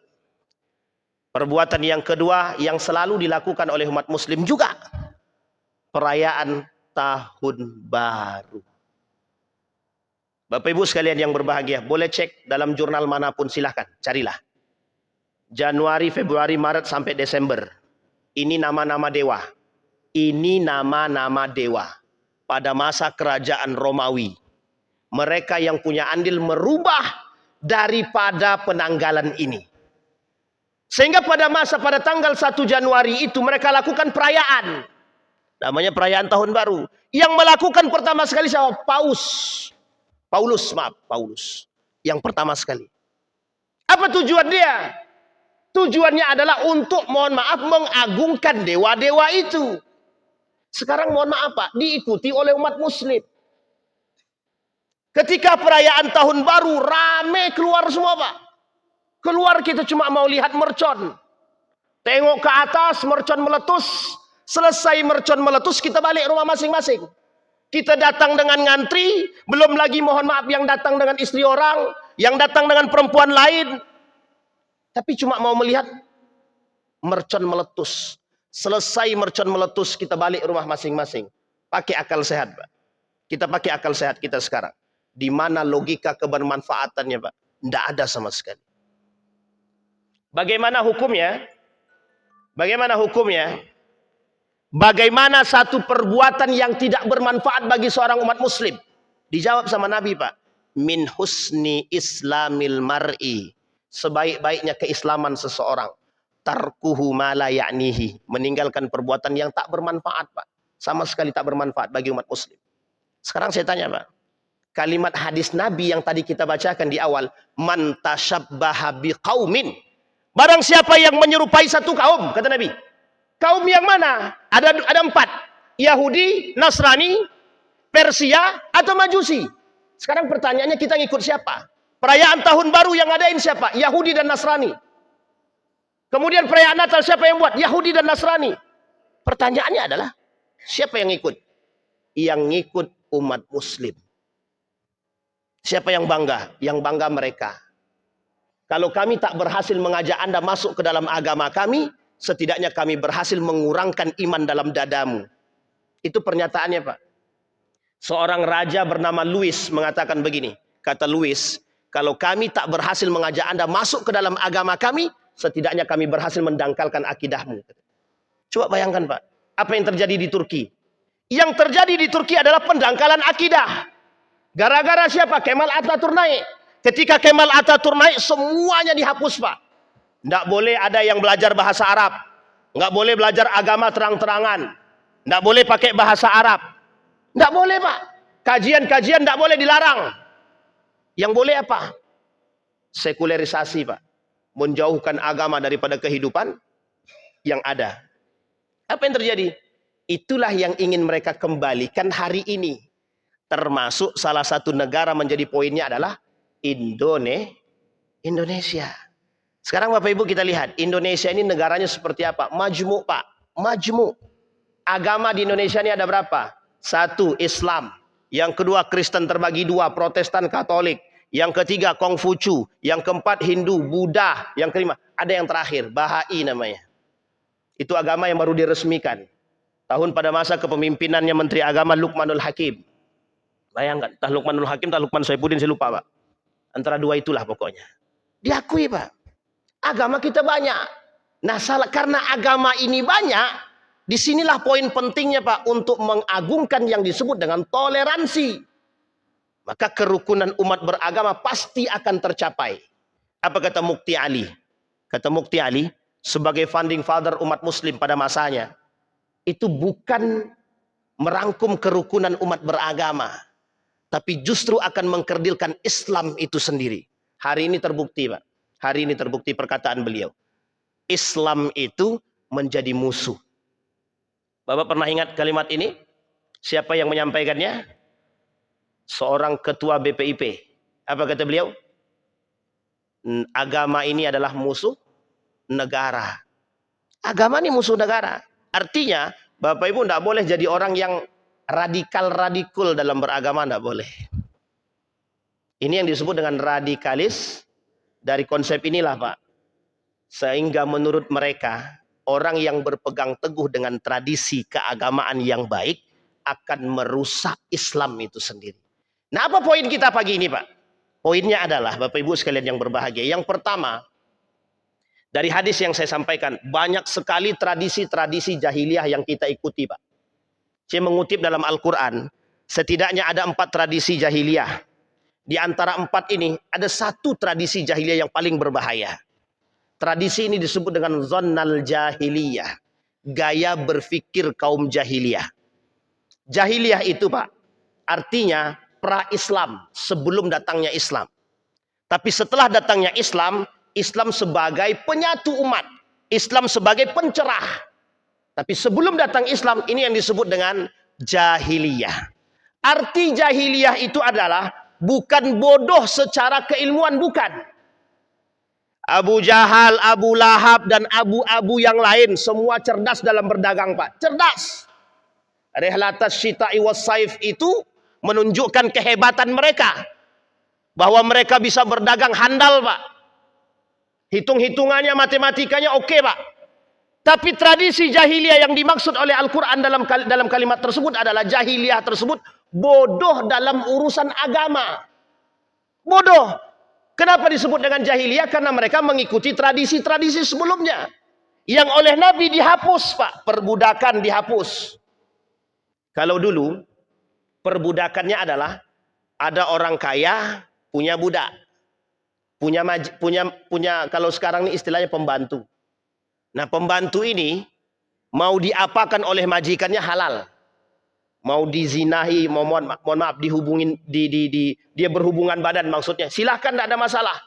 S1: Perbuatan yang kedua yang selalu dilakukan oleh umat muslim juga. Perayaan tahun baru. Bapak Ibu sekalian yang berbahagia, boleh cek dalam jurnal manapun, silahkan, carilah. Januari, Februari, Maret sampai Desember. Ini nama-nama dewa. Ini nama-nama dewa. Pada masa kerajaan Romawi. Mereka yang punya andil merubah daripada penanggalan ini. Sehingga pada tanggal 1 Januari itu mereka lakukan perayaan. Namanya perayaan tahun baru. Yang melakukan pertama sekali siapa? Paulus. Yang pertama sekali. Apa tujuan dia? Tujuannya adalah untuk, mohon maaf, mengagungkan dewa-dewa itu. Sekarang mohon maaf Pak, diikuti oleh umat muslim. Ketika perayaan tahun baru, rame keluar semua Pak. Keluar kita cuma mau lihat mercon. Tengok ke atas, mercon meletus. Selesai mercon meletus, kita balik rumah masing-masing. Kita datang dengan ngantri, belum lagi mohon maaf yang datang dengan istri orang, yang datang dengan perempuan lain. Tapi cuma mau melihat mercon meletus. Selesai mercon meletus, kita balik rumah masing-masing. Pakai akal sehat, Pak. Kita pakai akal sehat kita sekarang. Di mana logika kebermanfaatannya, Pak? Tidak ada sama sekali. Bagaimana hukumnya? Bagaimana hukumnya? Bagaimana satu perbuatan yang tidak bermanfaat bagi seorang umat muslim? Dijawab sama Nabi, Pak. Min husni islamil mar'i. Sebaik-baiknya keislaman seseorang. Tarkuhu ma la ya'nihi. Meninggalkan perbuatan yang tak bermanfaat, Pak. Sama sekali tak bermanfaat bagi umat muslim. Sekarang saya tanya, Pak. Kalimat hadis Nabi yang tadi kita bacakan di awal. Man tashabbaha biqaumin. Barang siapa yang menyerupai satu kaum, kata Nabi. Kaum yang mana? Ada 4. Yahudi, Nasrani, Persia, atau Majusi. Sekarang pertanyaannya, kita ngikut siapa? Perayaan tahun baru yang ngadain siapa? Yahudi dan Nasrani. Kemudian perayaan Natal siapa yang buat? Yahudi dan Nasrani. Pertanyaannya adalah, siapa yang ngikut? Yang ngikut umat muslim. Siapa yang bangga? Yang bangga mereka. Kalau kami tak berhasil mengajak Anda masuk ke dalam agama kami, setidaknya kami berhasil mengurangkan iman dalam dadamu. Itu pernyataannya, Pak. Seorang raja bernama Louis mengatakan begini. Kata Louis, kalau kami tak berhasil mengajak Anda masuk ke dalam agama kami, setidaknya kami berhasil mendangkalkan akidahmu. Coba bayangkan, Pak. Apa yang terjadi di Turki? Yang terjadi di Turki adalah pendangkalan akidah. Gara-gara siapa? Kemal Atatürk naik. Ketika Kemal Atatürk naik, semuanya dihapus, Pak. Tidak boleh ada yang belajar bahasa Arab. Nggak boleh belajar agama terang-terangan. Nggak boleh pakai bahasa Arab. Nggak boleh, Pak. Kajian-kajian nggak boleh, dilarang. Yang boleh apa? Sekularisasi, Pak. Menjauhkan agama daripada kehidupan yang ada. Apa yang terjadi? Itulah yang ingin mereka kembalikan hari ini. Termasuk salah satu negara menjadi poinnya adalah Indonesia. Sekarang Bapak Ibu kita lihat, Indonesia ini negaranya seperti apa? Majmuk, Pak. Majmuk. Agama di Indonesia ini ada berapa? 1, Islam. Yang kedua, Kristen terbagi 2, Protestan, Katolik. Yang ketiga, Kongfucu. Yang keempat, Hindu, Buddha. Yang kelima, ada yang terakhir, Bahai namanya. Itu agama yang baru diresmikan. Tahun pada masa kepemimpinannya Menteri Agama Lukmanul Hakim. Bayangkan, entah Lukmanul Hakim, entah Lukman Saifuddin, saya lupa, Pak. Antara 2 itulah pokoknya. Diakui, Pak. Agama kita banyak. Nah, karena agama ini banyak, disinilah poin pentingnya, Pak, untuk mengagungkan yang disebut dengan toleransi. Maka kerukunan umat beragama pasti akan tercapai. Apa kata Mukti Ali? Kata Mukti Ali, sebagai founding father umat muslim pada masanya, itu bukan merangkum kerukunan umat beragama, tapi justru akan mengkerdilkan Islam itu sendiri. Hari ini terbukti, Pak. Hari ini terbukti perkataan beliau. Islam itu menjadi musuh. Bapak pernah ingat kalimat ini? Siapa yang menyampaikannya? Seorang ketua BPIP. Apa kata beliau? Agama ini adalah musuh negara. Agama ini musuh negara. Artinya, Bapak Ibu tidak boleh jadi orang yang radikal-radikul dalam beragama, tidak boleh. Ini yang disebut dengan radikalis. Dari konsep inilah, Pak. Sehingga menurut mereka, orang yang berpegang teguh dengan tradisi keagamaan yang baik akan merusak Islam itu sendiri. Nah, apa poin kita pagi ini, Pak? Poinnya adalah, Bapak Ibu sekalian yang berbahagia. Yang pertama, dari hadis yang saya sampaikan, banyak sekali tradisi-tradisi jahiliyah yang kita ikuti, Pak. Saya mengutip dalam Al-Quran, setidaknya ada 4 tradisi jahiliyah. Di antara 4 ini, ada 1 tradisi jahiliyah yang paling berbahaya. Tradisi ini disebut dengan zonnal jahiliyah. Gaya berpikir kaum jahiliyah. Jahiliyah itu, Pak, artinya pra-Islam, sebelum datangnya Islam. Tapi setelah datangnya Islam, Islam sebagai penyatu umat, Islam sebagai pencerah. Tapi sebelum datang Islam, ini yang disebut dengan jahiliyah. Arti jahiliyah itu adalah bukan bodoh secara keilmuan, bukan. Abu Jahal, Abu Lahab, dan abu-abu yang lain semua cerdas dalam berdagang, Pak. Cerdas. Rihlatas Syita'i was Saif itu menunjukkan kehebatan mereka. Bahwa mereka bisa berdagang handal, Pak. Hitung-hitungannya, matematikanya oke, Pak. Tapi tradisi jahiliyah yang dimaksud oleh Al-Quran dalam kalimat tersebut adalah jahiliyah tersebut bodoh dalam urusan agama. Bodoh. Kenapa disebut dengan jahiliyah? Karena mereka mengikuti tradisi-tradisi sebelumnya. Yang oleh Nabi dihapus, Pak. Perbudakan dihapus. Kalau dulu, perbudakannya adalah ada orang kaya punya budak. Punya kalau sekarang ini istilahnya pembantu. Nah, pembantu ini mau diapakan oleh majikannya halal. Mau dizinahi, mohon maaf, dihubungin, dia berhubungan badan maksudnya. Silahkan, tidak ada masalah.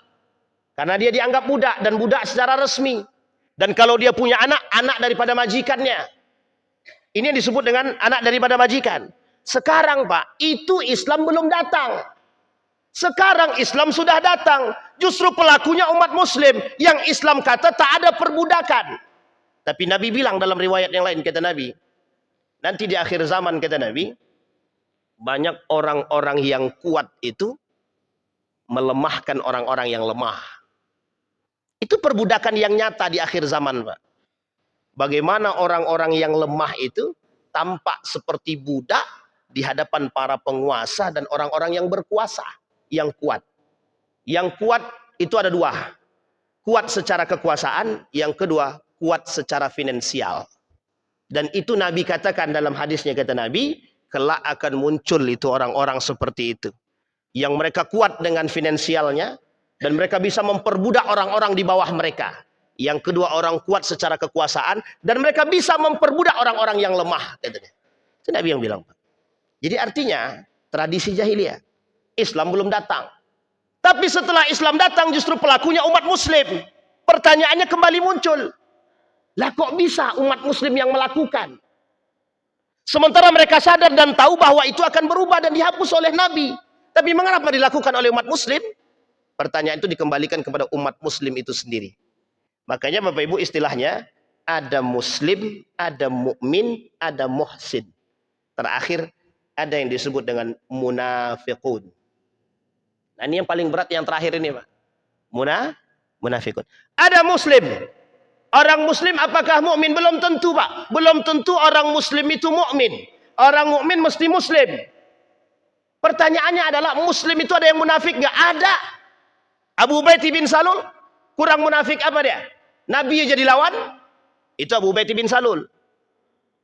S1: Karena dia dianggap budak, dan budak secara resmi. Dan kalau dia punya anak, anak daripada majikannya. Ini yang disebut dengan anak daripada majikan. Sekarang, Pak, itu Islam belum datang. Sekarang Islam sudah datang. Justru pelakunya umat muslim. Yang Islam kata tak ada perbudakan. Tapi Nabi bilang dalam riwayat yang lain, kata Nabi, nanti di akhir zaman, kata Nabi, banyak orang-orang yang kuat itu melemahkan orang-orang yang lemah. Itu perbudakan yang nyata di akhir zaman, Pak. Bagaimana orang-orang yang lemah itu tampak seperti budak di hadapan para penguasa dan orang-orang yang berkuasa, yang kuat. Yang kuat itu ada dua. Kuat secara kekuasaan, yang kedua kuat secara finansial. Dan itu Nabi katakan dalam hadisnya, kata Nabi, kelak akan muncul itu orang-orang seperti itu. Yang mereka kuat dengan finansialnya, dan mereka bisa memperbudak orang-orang di bawah mereka. Yang kedua, orang kuat secara kekuasaan, dan mereka bisa memperbudak orang-orang yang lemah. Katanya. Itu Nabi yang bilang. Jadi artinya, tradisi jahiliyah. Islam belum datang. Tapi setelah Islam datang, justru pelakunya umat muslim. Pertanyaannya kembali muncul. Lah kok bisa umat muslim yang melakukan? Sementara mereka sadar dan tahu bahwa itu akan berubah dan dihapus oleh Nabi. Tapi mengapa dilakukan oleh umat muslim? Pertanyaan itu dikembalikan kepada umat muslim itu sendiri. Makanya Bapak Ibu istilahnya, ada muslim, ada mukmin, ada muhsin. Terakhir ada yang disebut dengan munafiqun. Nah, ini yang paling berat yang terakhir ini, Pak. Munafiqun. Ada muslim. Orang muslim apakah mukmin? Belum tentu, Pak. Belum tentu orang muslim itu mukmin. Orang mukmin mesti muslim. Pertanyaannya adalah, muslim itu ada yang munafik nggak? Ada. Abu Ubaidah bin Salul kurang munafik apa dia? Nabi jadi lawan. Itu Abu Ubaidah bin Salul.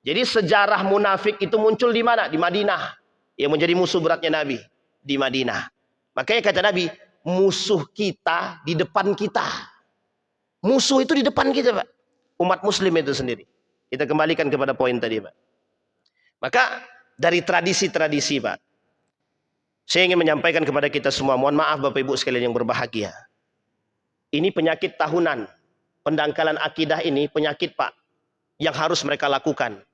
S1: Jadi sejarah munafik itu muncul di mana? Di Madinah. Yang menjadi musuh beratnya Nabi di Madinah. Makanya kata Nabi, musuh kita di depan kita. Musuh itu di depan kita, Pak. Umat muslim itu sendiri. Kita kembalikan kepada poin tadi, Pak. Maka dari tradisi-tradisi, Pak, saya ingin menyampaikan kepada kita semua, mohon maaf Bapak Ibu sekalian yang berbahagia. Ini penyakit tahunan. Pendangkalan akidah ini penyakit, Pak, yang harus mereka lakukan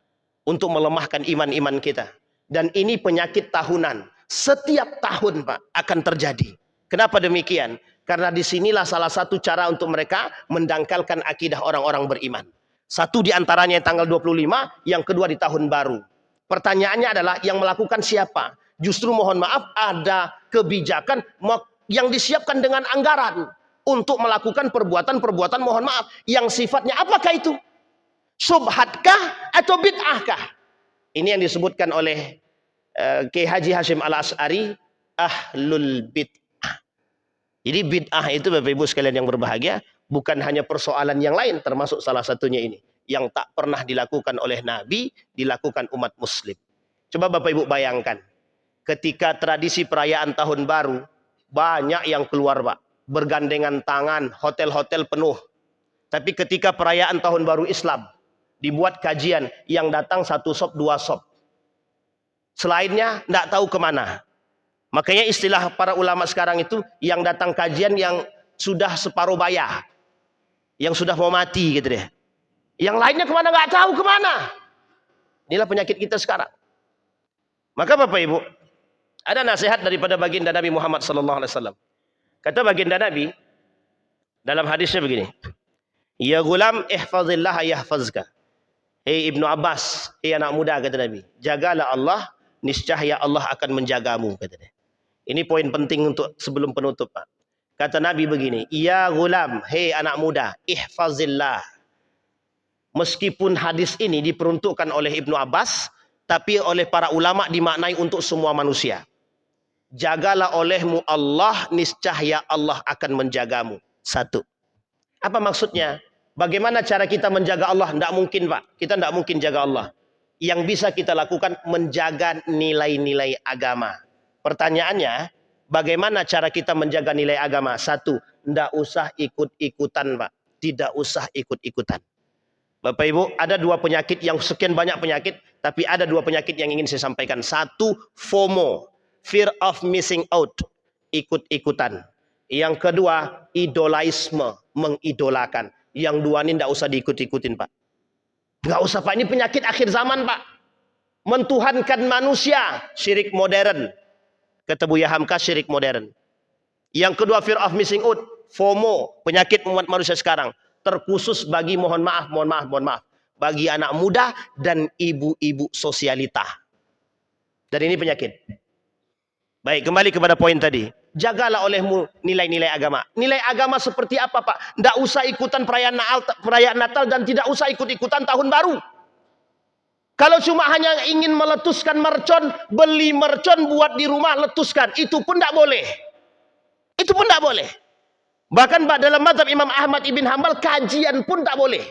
S1: untuk melemahkan iman-iman kita. Dan ini penyakit tahunan. Setiap tahun, Pak, akan terjadi. Kenapa demikian? Karena disinilah salah satu cara untuk mereka mendangkalkan akidah orang-orang beriman. Satu diantaranya tanggal 25, yang kedua di tahun baru. Pertanyaannya adalah yang melakukan siapa? Justru mohon maaf ada kebijakan yang disiapkan dengan anggaran untuk melakukan perbuatan-perbuatan mohon maaf yang sifatnya apakah itu? Subhatkah atau bid'ahkah? Ini yang disebutkan oleh Kiai Haji Hashim Al-Asy'ari, ahlul bid'ah. Jadi bid'ah itu Bapak Ibu sekalian yang berbahagia, bukan hanya persoalan yang lain, termasuk salah satunya ini. Yang tak pernah dilakukan oleh Nabi, dilakukan umat muslim. Coba Bapak Ibu bayangkan, ketika tradisi perayaan tahun baru, banyak yang keluar, Pak. Bergandengan tangan, hotel-hotel penuh. Tapi ketika perayaan tahun baru Islam, dibuat kajian, yang datang 1 sop, 2 sop. Selainnya, tidak tahu kemana. Makanya istilah para ulama sekarang itu yang datang kajian yang sudah separuh bayar, yang sudah mau mati gitu deh. Yang lainnya kemana nggak tahu kemana. Inilah penyakit kita sekarang. Maka Bapak Ibu, ada nasihat daripada baginda Nabi Muhammad SAW. Kata baginda Nabi dalam hadisnya begini, ya gulam ihfazillah yahfazka. Hei Ibnu Abbas, hei anak muda, kata Nabi, jagalah Allah, niscaya Allah akan menjagamu, kata dia. Ini poin penting untuk sebelum penutup, Pak. Kata Nabi begini, ya gulam, hei anak muda, ihfazillah. Meskipun hadis ini diperuntukkan oleh Ibnu Abbas, tapi oleh para ulama dimaknai untuk semua manusia. Jagalah olehmu Allah, niscaya Allah akan menjagamu. Satu. Apa maksudnya? Bagaimana cara kita menjaga Allah? Tidak mungkin, Pak. Kita tidak mungkin jaga Allah. Yang bisa kita lakukan menjaga nilai-nilai agama. Pertanyaannya, bagaimana cara kita menjaga nilai agama? Satu, tidak usah ikut-ikutan, Pak. Tidak usah ikut-ikutan. Bapak Ibu, ada dua penyakit, yang sekian banyak penyakit, tapi ada dua penyakit yang ingin saya sampaikan. Satu, FOMO, fear of missing out, ikut-ikutan. Yang kedua, idolaisme, mengidolakan. Yang dua ini tidak usah diikut-ikutin, Pak. Nggak usah, Pak. Ini penyakit akhir zaman, Pak. Mentuhankan manusia, syirik modern. Kata Buya Hamka, syirik modern. Yang kedua, fear of missing out, FOMO, penyakit umat manusia sekarang. Terkhusus bagi, mohon maaf, bagi anak muda dan ibu-ibu sosialita. Dan ini penyakit. Baik, kembali kepada poin tadi. Jagalah olehmu nilai-nilai agama. Nilai agama seperti apa, Pak? Tidak usah ikutan perayaan Natal dan tidak usah ikut-ikutan tahun baru. Kalau cuma hanya ingin meletuskan mercon, beli mercon buat di rumah, letuskan. Itu pun tidak boleh. Itu pun tidak boleh. Bahkan Pak, dalam mazhab Imam Ahmad ibn Hanbal, kajian pun tak boleh.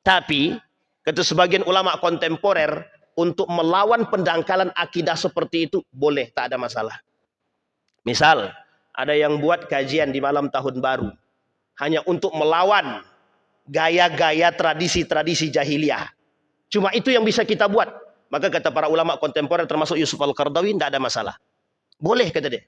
S1: Tapi, kata sebagian ulama kontemporer, untuk melawan pendangkalan akidah seperti itu, boleh, tak ada masalah. Misal, ada yang buat kajian di malam tahun baru, hanya untuk melawan gaya-gaya tradisi-tradisi jahiliyah. Cuma itu yang bisa kita buat. Maka kata para ulama kontemporer, termasuk Yusuf Al-Qaradawi, tidak ada masalah. Boleh, kata dia.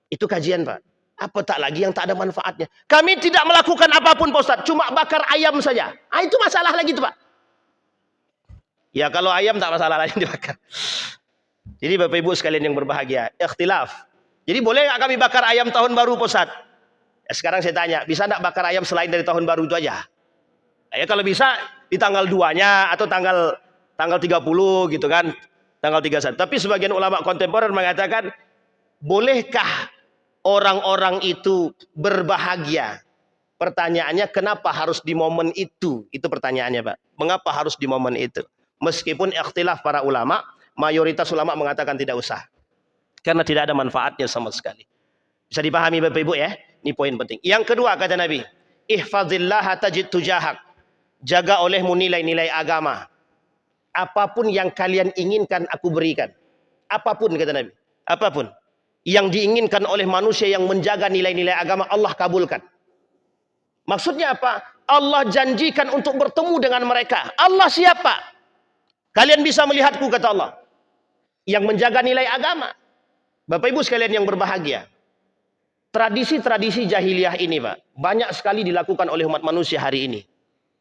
S1: Itu kajian, Pak. Apa tak lagi yang tak ada manfaatnya? Kami tidak melakukan apapun, Pak Ustaz. Cuma bakar ayam saja. Itu masalah lagi, tuh, Pak. Ya, kalau ayam tak masalah lagi dibakar. Jadi Bapak Ibu sekalian yang berbahagia, ikhtilaf. Jadi boleh nggak kami bakar ayam tahun baru, Pak Ustaz? Ya, sekarang saya tanya, bisa nggak bakar ayam selain dari tahun baru itu aja? Ya, kalau bisa di tanggal 2-nya atau tanggal 30 gitu kan, tanggal 31. Tapi sebagian ulama kontemporer mengatakan, bolehkah orang-orang itu berbahagia? Pertanyaannya, kenapa harus di momen itu? Itu pertanyaannya, Pak. Mengapa harus di momen itu? Meskipun ikhtilaf para ulama, mayoritas ulama mengatakan tidak usah. Karena tidak ada manfaatnya sama sekali. Bisa dipahami Bapak Ibu ya? Ini poin penting. Yang kedua kata Nabi, ihfazillaha tajid tujahak. Jaga olehmu nilai-nilai agama. Apapun yang kalian inginkan aku berikan. Apapun kata Nabi. Apapun yang diinginkan oleh manusia yang menjaga nilai-nilai agama, Allah kabulkan. Maksudnya apa? Allah janjikan untuk bertemu dengan mereka. Allah siapa? Kalian bisa melihatku, kata Allah. Yang menjaga nilai agama. Bapak Ibu sekalian yang berbahagia. Tradisi-tradisi jahiliyah ini, Pak, banyak sekali dilakukan oleh umat manusia hari ini.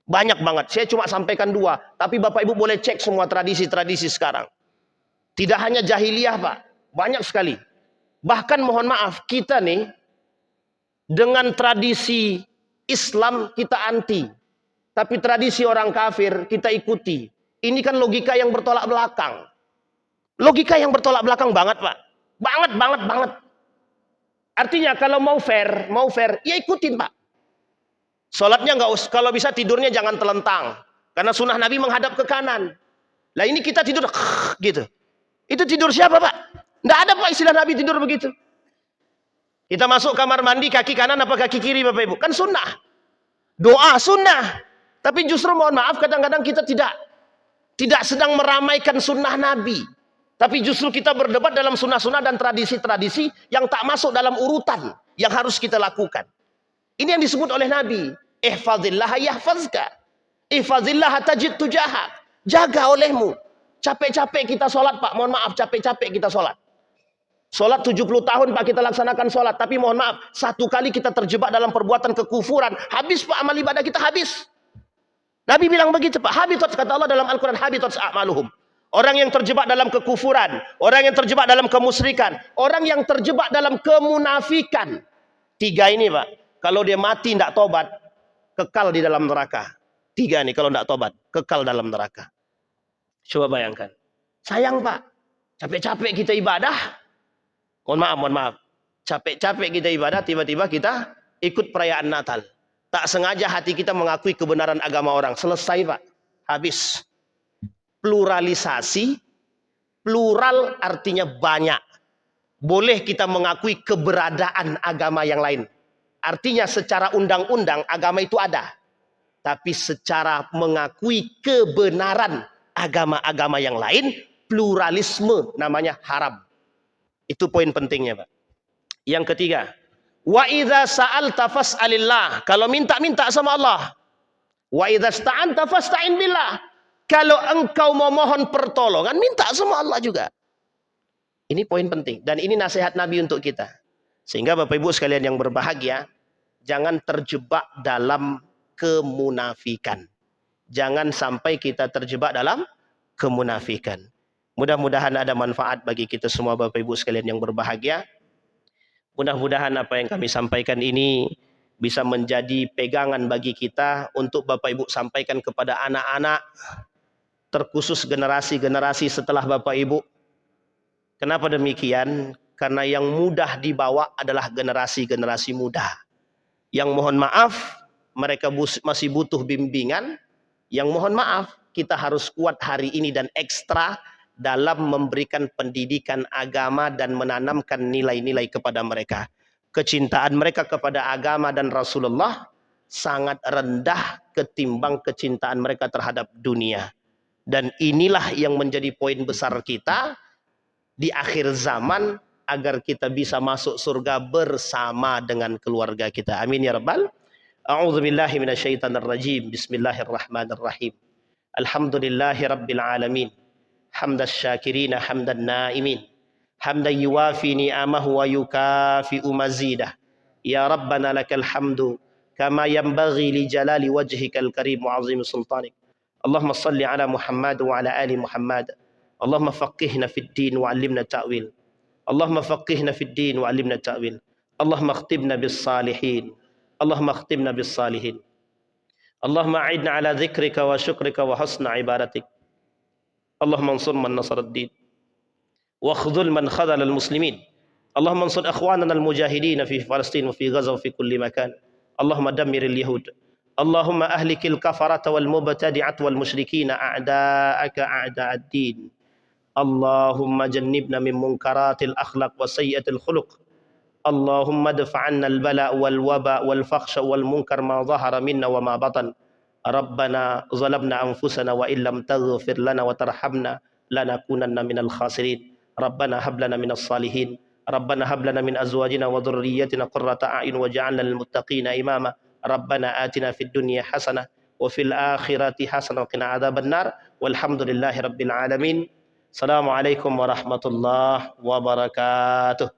S1: Banyak banget. Saya cuma sampaikan 2. Tapi Bapak Ibu boleh cek semua tradisi-tradisi sekarang. Tidak hanya jahiliyah, Pak. Banyak sekali. Bahkan mohon maaf, kita nih, dengan tradisi Islam kita anti. Tapi tradisi orang kafir kita ikuti. Ini kan logika yang bertolak belakang. Logika yang bertolak belakang banget, Pak. Banget. Artinya kalau mau fair, ya ikutin, Pak. Sholatnya nggak usah, kalau bisa tidurnya jangan telentang. Karena sunnah Nabi menghadap ke kanan. Lah ini kita tidur gitu. Itu tidur siapa, Pak? Nggak ada, Pak, istilah Nabi tidur begitu. Kita masuk kamar mandi kaki kanan apa kaki kiri, Bapak Ibu? Kan sunnah. Doa sunnah. Tapi justru mohon maaf kadang-kadang kita tidak sedang meramaikan sunnah Nabi. Tapi justru kita berdebat dalam sunnah-sunnah dan tradisi-tradisi yang tak masuk dalam urutan yang harus kita lakukan. Ini yang disebut oleh Nabi. Ihfazillah yahfazka. Ihfazillah tajid tujahak. Jaga olehmu. Capek-capek kita sholat, Pak. Mohon maaf, capek-capek kita sholat. Sholat 70 tahun Pak kita laksanakan sholat. Tapi mohon maaf, satu kali kita terjebak dalam perbuatan kekufuran. Habis Pak amal ibadah kita habis. Nabi bilang begitu Pak. Habitat kata Allah dalam Al-Quran. Habitat a'maluhum. Orang yang terjebak dalam kekufuran. Orang yang terjebak dalam kemusyrikan. Orang yang terjebak dalam kemunafikan. 3 ini Pak. Kalau dia mati tidak tobat. Kekal di dalam neraka. 3 ini kalau tidak tobat. Kekal dalam neraka. Coba bayangkan. Sayang Pak. Capek-capek kita ibadah. Mohon maaf. Capek-capek kita ibadah, tiba-tiba kita ikut perayaan Natal. Tak sengaja hati kita mengakui kebenaran agama orang. Selesai Pak. Habis. Pluralisasi. Plural artinya banyak. Boleh kita mengakui keberadaan agama yang lain. Artinya secara undang-undang agama itu ada. Tapi secara mengakui kebenaran agama-agama yang lain, pluralisme namanya haram. Itu poin pentingnya, Pak. Yang ketiga, wa idza sa'alta fas'alillah. Kalau minta sama Allah. Wa idza sta'anta fasta'in billah. Kalau engkau mau mohon pertolongan, minta sama Allah juga. Ini poin penting dan ini nasihat Nabi untuk kita. Sehingga Bapak Ibu sekalian yang berbahagia, jangan terjebak dalam kemunafikan. Jangan sampai kita terjebak dalam kemunafikan. Mudah-mudahan ada manfaat bagi kita semua Bapak Ibu sekalian yang berbahagia. Mudah-mudahan apa yang kami sampaikan ini bisa menjadi pegangan bagi kita untuk Bapak Ibu sampaikan kepada anak-anak, terkhusus generasi-generasi setelah Bapak Ibu. Kenapa demikian? Karena yang mudah dibawa adalah generasi-generasi muda. Yang mohon maaf, mereka masih butuh bimbingan. Yang mohon maaf, kita harus kuat hari ini dan ekstra dalam memberikan pendidikan agama dan menanamkan nilai-nilai kepada mereka. Kecintaan mereka kepada agama dan Rasulullah sangat rendah ketimbang kecintaan mereka terhadap dunia. Dan inilah yang menjadi poin besar kita di akhir zaman agar kita bisa masuk surga bersama dengan keluarga kita. Amin ya rabbal. A'udzubillahi minasyaitonirrajim. Bismillahirrahmanirrahim. Alhamdulillahi rabbil alamin. Hamdas syakirina hamdan naimin. Hamdan yuwafi ni'amahu wa yukafi'u mazidah. Ya Rabbana lakal hamdu kama yanbaghi li jalali wajhikal karim wa azim sultanik. Allahumma salli ala Muhammad wa ala ali Muhammad. Allahumma faqihna fid din wa 'allimna ta'wil. Allahumma faqihna fid din wa 'allimna ta'wil. Allahumma akhtibna bis salihin. Allahumma akhtibna bis salihin. Allahumma a'idna ala dzikrika wa syukrika wa husna ibadatik. Allahumma ansur man nasara ad-din wa khudhul man khadhala al-muslimin. Allahumma ansur akhwanana al-mujahidin fi Palestin wa fi Gaza wa fi kulli makan. Allahumma dammir al-yahud. Allahumma ahlikil kafarata wal mubtadi'at wal musyrikin a'da'aka a'da' ad-din. Allahumma jannibna min munkaratil akhlaq wa sayyiatil khuluq. Allahumma dafa'anna al-bala' wal waba' wal fakhsha wal munkar ma dhahara minna wa ma batan. Rabbana zalamna anfusana wa illam taghfir lana wa tarhamna lanakunanna minal khasirin. Rabbana hab lana minas salihin. Rabbana hab lana min azwajina wa dhurriyyatina qurrata a'yun waj'alna lil muttaqina imama. Rabbana atina fid dunya hasanah wa fil akhirati hasanah wa qina adzabannar. Walhamdulillahi rabbil alamin. Assalamualaikum warahmatullahi wabarakatuh.